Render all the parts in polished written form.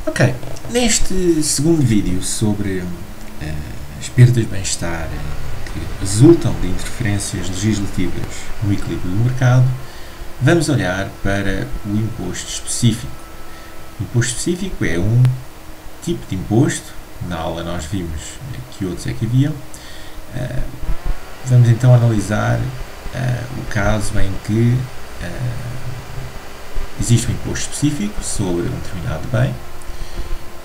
Ok, neste segundo vídeo sobre as perdas de bem-estar que resultam de interferências legislativas no equilíbrio do mercado, vamos olhar para o imposto específico. O imposto específico é um tipo de imposto, na aula nós vimos que outros é que haviam. Vamos então analisar o caso em que existe um imposto específico sobre um determinado bem.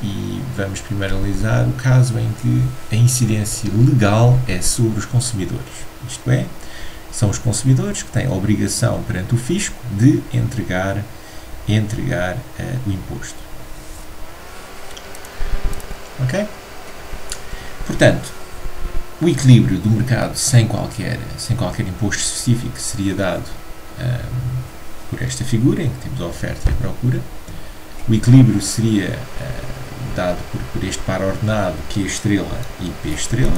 E vamos primeiro analisar o caso em que a incidência legal é sobre os consumidores. Isto é, são os consumidores que têm a obrigação perante o fisco de entregar o imposto. Ok? Portanto, o equilíbrio do mercado sem qualquer imposto específico seria dado por esta figura, em que temos a oferta e a procura. O equilíbrio seria dado por este par ordenado Q estrela e P estrela.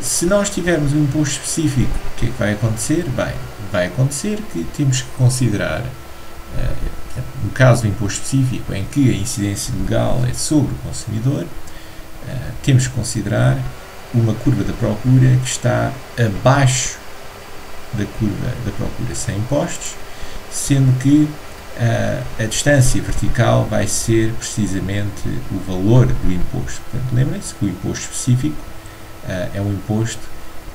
Se nós tivermos um imposto específico, o que é que vai acontecer? Bem, vai acontecer que temos que considerar, no caso do imposto específico, em que a incidência legal é sobre o consumidor, temos que considerar uma curva da procura que está abaixo da curva da procura sem impostos, sendo que a distância vertical vai ser precisamente o valor do imposto. Portanto, lembrem-se que o imposto específico é um imposto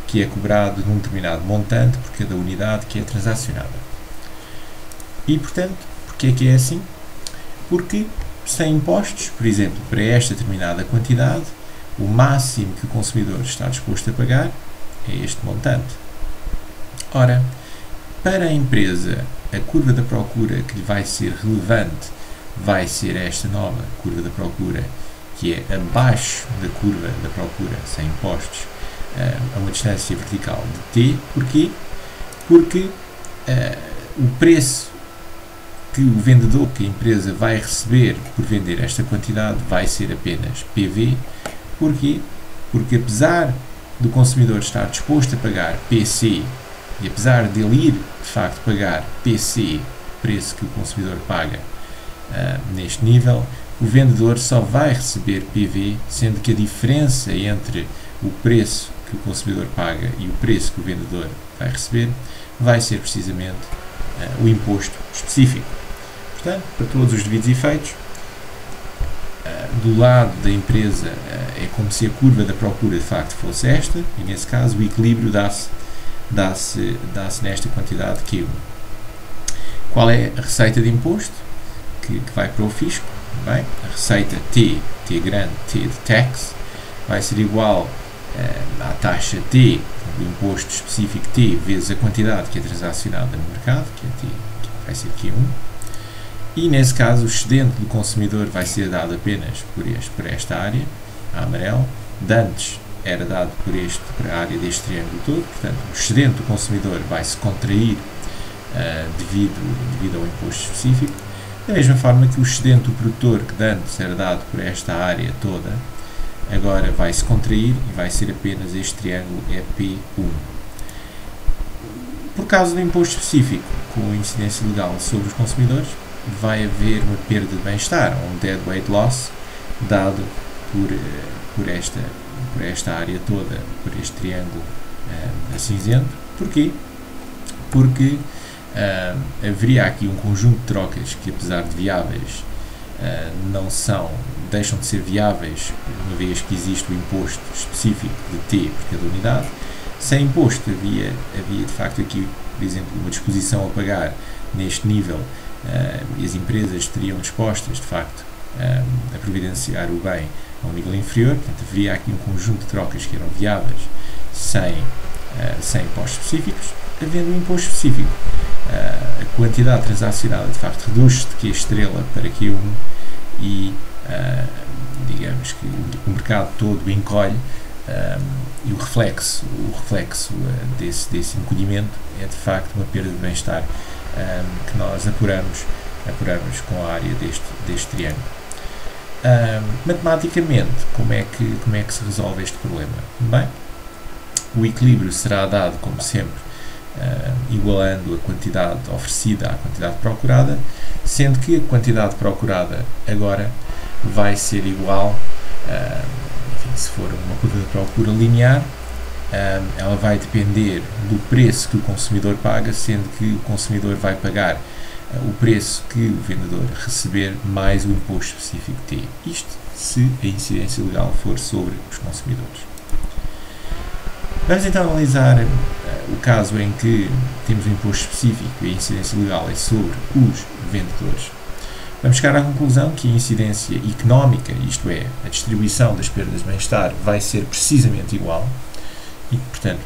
que é cobrado num determinado montante por cada unidade que é transacionada. E, portanto, porquê é que é assim? Porque sem impostos, por exemplo, para esta determinada quantidade, o máximo que o consumidor está disposto a pagar é este montante. Ora, para a empresa, a curva da procura que lhe vai ser relevante vai ser esta nova curva da procura, que é abaixo da curva da procura sem impostos, a uma distância vertical de T. Porquê? Porque o preço que o vendedor, que a empresa vai receber por vender esta quantidade, vai ser apenas PV. Porquê? Porque apesar do consumidor estar disposto a pagar PC, e apesar de ele ir, de facto, pagar PC, preço que o consumidor paga neste nível, o vendedor só vai receber PV, sendo que a diferença entre o preço que o consumidor paga e o preço que o vendedor vai receber vai ser precisamente o imposto específico. Portanto, para todos os devidos efeitos, do lado da empresa é como se a curva da procura de facto fosse esta, e nesse caso o equilíbrio dá-se nesta quantidade Q1. Qual é a receita de imposto que vai para o fisco? Bem, a receita T grande, T de tax, vai ser igual à taxa T, do imposto específico T, vezes a quantidade que é transacionada no mercado, que é T, que vai ser Q1. E nesse caso o excedente do consumidor vai ser dado apenas por esta área, a amarelo. De antes era dado por a área deste triângulo todo, portanto o excedente do consumidor vai se contrair devido ao imposto específico, da mesma forma que o excedente do produtor, que de antes era dado por esta área toda, agora vai se contrair e vai ser apenas este triângulo EP1. Por causa do imposto específico com incidência legal sobre os consumidores, vai haver uma perda de bem-estar, um dead weight loss, dado por esta área toda, por este triângulo cinzento. Porquê? Porque haveria aqui um conjunto de trocas que, apesar de viáveis, deixam de ser viáveis, uma vez que existe o imposto específico de T por cada unidade. Sem imposto havia de facto aqui, por exemplo, uma disposição a pagar neste nível, e as empresas estariam dispostas, de facto, a providenciar o bem a um nível inferior. Portanto, haveria aqui um conjunto de trocas que eram viáveis sem impostos específicos. Havendo um imposto específico, a quantidade transacionada, de facto, reduz-se de Q estrela para Q1 e, digamos que o mercado todo encolhe, e o reflexo desse encolhimento é, de facto, uma perda de bem-estar que nós apuramos com a área deste triângulo. Matematicamente, como é que se resolve este problema? Bem, o equilíbrio será dado, como sempre, igualando a quantidade oferecida à quantidade procurada, sendo que a quantidade procurada agora vai ser igual, enfim, se for uma curva de procura linear, ela vai depender do preço que o consumidor paga, sendo que o consumidor vai pagar o preço que o vendedor receber mais o imposto específico T. Isto se a incidência legal for sobre os consumidores. Vamos então analisar o caso em que temos um imposto específico e a incidência legal é sobre os vendedores. Vamos chegar à conclusão que a incidência económica, isto é, a distribuição das perdas de bem-estar, vai ser precisamente igual. E, portanto,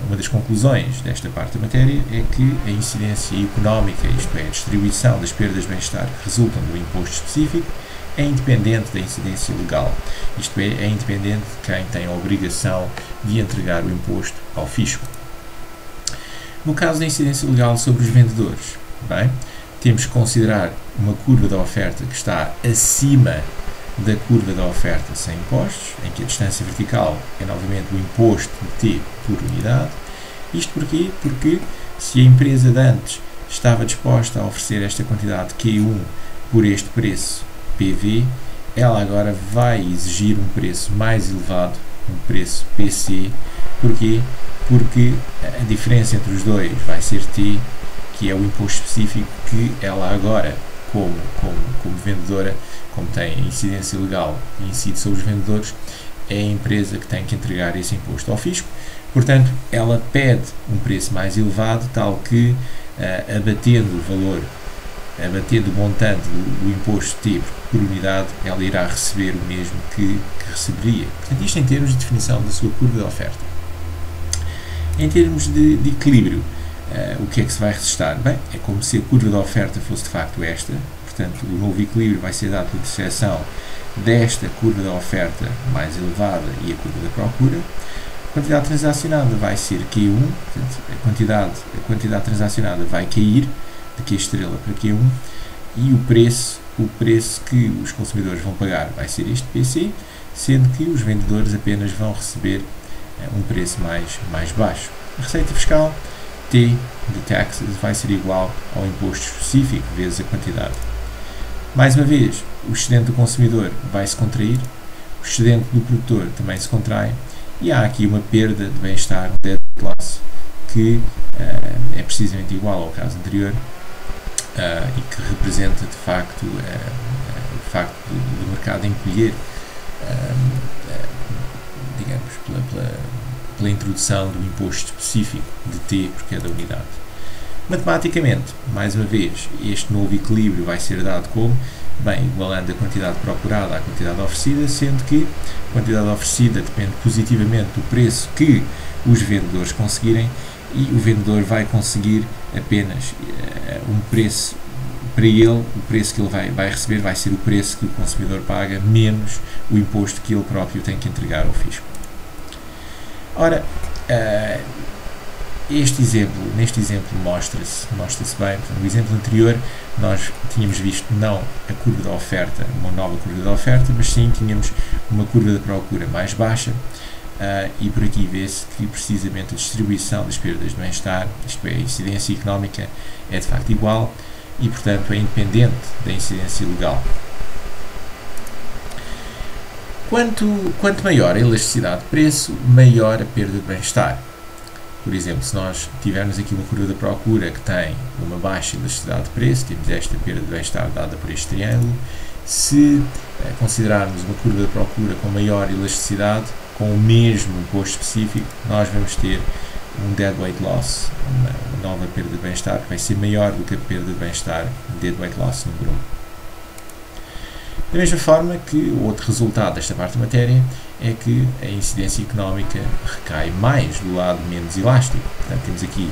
uma das conclusões desta parte da matéria é que a incidência económica, isto é, a distribuição das perdas de bem-estar que resultam do imposto específico, é independente da incidência legal, isto é independente de quem tem a obrigação de entregar o imposto ao fisco. No caso da incidência legal sobre os vendedores, bem, temos que considerar uma curva da oferta que está acima da curva da oferta sem impostos, em que a distância vertical é novamente o imposto de T por unidade. Isto porquê? Porque se a empresa de antes estava disposta a oferecer esta quantidade Q1 por este preço PV, ela agora vai exigir um preço mais elevado, um preço PC. Porquê? Porque a diferença entre os dois vai ser T, que é o imposto específico que ela agora, como vendedora, como tem incidência legal e incide sobre os vendedores, é a empresa que tem que entregar esse imposto ao fisco. Portanto, ela pede um preço mais elevado, tal que, abatendo o valor, abatendo o montante do imposto T por unidade, ela irá receber o mesmo que receberia. Portanto, isto em termos de definição da sua curva de oferta. Em termos de equilíbrio, o que é que se vai resistar? Bem, é como se a curva de oferta fosse de facto esta. Portanto, o novo equilíbrio vai ser dado por interseção desta curva da oferta mais elevada e a curva da procura. A quantidade transacionada vai ser Q1, portanto, a quantidade transacionada vai cair de Q estrela para Q1 e o preço que os consumidores vão pagar vai ser este PC, sendo que os vendedores apenas vão receber um preço mais baixo. A receita fiscal T de taxes vai ser igual ao imposto específico vezes a quantidade. Mais uma vez, o excedente do consumidor vai se contrair, o excedente do produtor também se contrai e há aqui uma perda de bem-estar de classe que é precisamente igual ao caso anterior e que representa de facto o facto do mercado encolher, digamos, pela introdução do imposto específico de T por cada unidade. Matematicamente, mais uma vez, este novo equilíbrio vai ser dado como? Bem, igualando a quantidade procurada à quantidade oferecida, sendo que a quantidade oferecida depende positivamente do preço que os vendedores conseguirem e o vendedor vai conseguir apenas um preço para ele, o preço que ele vai receber vai ser o preço que o consumidor paga menos o imposto que ele próprio tem que entregar ao fisco. Ora, neste exemplo mostra-se bem. No exemplo anterior nós tínhamos visto não a curva da oferta, uma nova curva da oferta, mas sim tínhamos uma curva da procura mais baixa e por aqui vê-se que precisamente a distribuição das perdas de bem-estar, isto é, a incidência económica, é de facto igual e portanto é independente da incidência legal. Quanto maior a elasticidade de preço, maior a perda de bem-estar. Por exemplo, se nós tivermos aqui uma curva da procura que tem uma baixa elasticidade de preço, temos esta perda de bem-estar dada por este triângulo. Se considerarmos uma curva da procura com maior elasticidade, com o mesmo imposto específico, nós vamos ter um deadweight loss, uma nova perda de bem-estar, que vai ser maior do que a perda de bem-estar deadweight loss número 1. Da mesma forma que o outro resultado desta parte da matéria é que a incidência económica recai mais do lado menos elástico. Portanto, temos aqui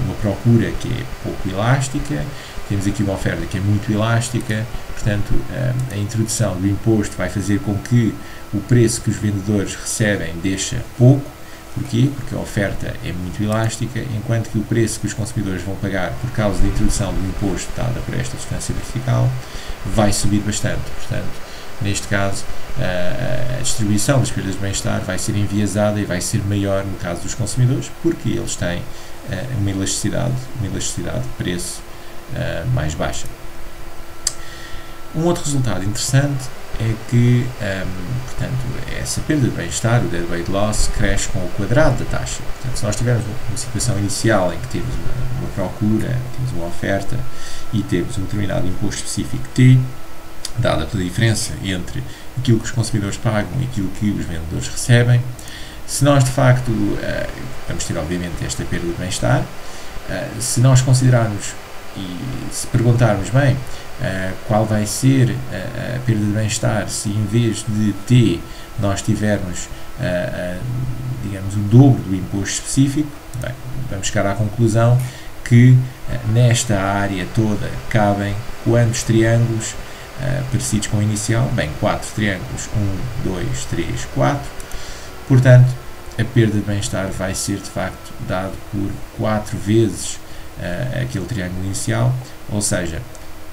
uma procura que é pouco elástica, temos aqui uma oferta que é muito elástica, portanto, a introdução do imposto vai fazer com que o preço que os vendedores recebem deixa pouco. Porquê? Porque a oferta é muito elástica, enquanto que o preço que os consumidores vão pagar por causa da introdução do imposto dada por esta distância vertical vai subir bastante. Portanto, neste caso, a distribuição das perdas de bem-estar vai ser enviesada e vai ser maior no caso dos consumidores, porque eles têm uma elasticidade de preço mais baixa. Um outro resultado interessante é que, portanto, essa perda de bem-estar, o deadweight loss, cresce com o quadrado da taxa. Portanto, se nós tivermos uma situação inicial em que temos uma procura, temos uma oferta e temos um determinado imposto específico T, dada pela diferença entre aquilo que os consumidores pagam e aquilo que os vendedores recebem, se nós de facto vamos ter obviamente esta perda de bem-estar, se nós considerarmos e se perguntarmos bem qual vai ser a perda de bem-estar se em vez de T nós tivermos digamos o dobro do imposto específico, bem, vamos chegar à conclusão que nesta área toda cabem quantos triângulos parecidos com o inicial? Bem, 4 triângulos, 1, 2, 3, 4. Portanto, a perda de bem-estar vai ser de facto dado por 4 vezes aquele triângulo inicial, ou seja,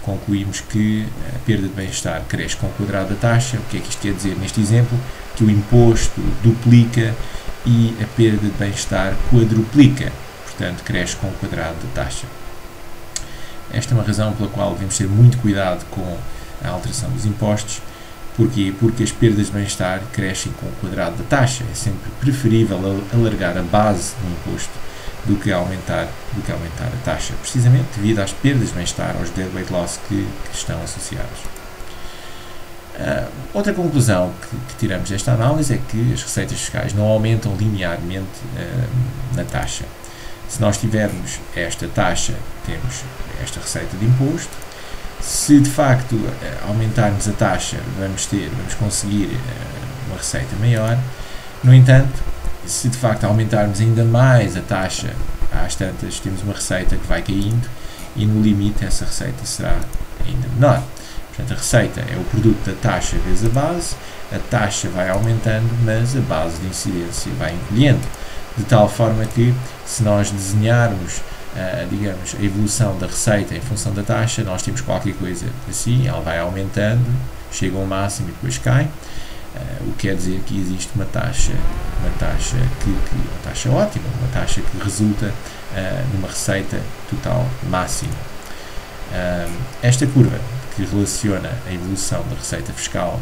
concluímos que a perda de bem-estar cresce com o quadrado da taxa. O que é que isto quer dizer neste exemplo? Que o imposto duplica e a perda de bem-estar quadruplica, portanto cresce com o quadrado da taxa. Esta é uma razão pela qual devemos ter muito cuidado com a alteração dos impostos. Porquê? Porque as perdas de bem-estar crescem com o quadrado da taxa. É sempre preferível alargar a base do imposto do que aumentar a taxa, precisamente devido às perdas de bem-estar, aos deadweight loss que estão associados. Outra conclusão que tiramos desta análise é que as receitas fiscais não aumentam linearmente na taxa. Se nós tivermos esta taxa, temos esta receita de imposto. Se de facto aumentarmos a taxa, vamos conseguir uma receita maior. No entanto, se de facto aumentarmos ainda mais a taxa, às tantas temos uma receita que vai caindo e no limite essa receita será ainda menor. Portanto, a receita é o produto da taxa vezes a base, a taxa vai aumentando, mas a base de incidência vai encolhendo, de tal forma que se nós desenharmos digamos, a evolução da receita em função da taxa, nós temos qualquer coisa assim, ela vai aumentando, chega ao máximo e depois cai, o que quer dizer que existe uma taxa ótima, uma taxa que resulta numa receita total máxima. Esta curva que relaciona a evolução da receita fiscal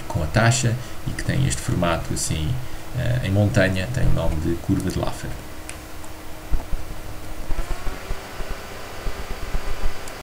com a taxa e que tem este formato assim em montanha, tem o nome de curva de Laffer.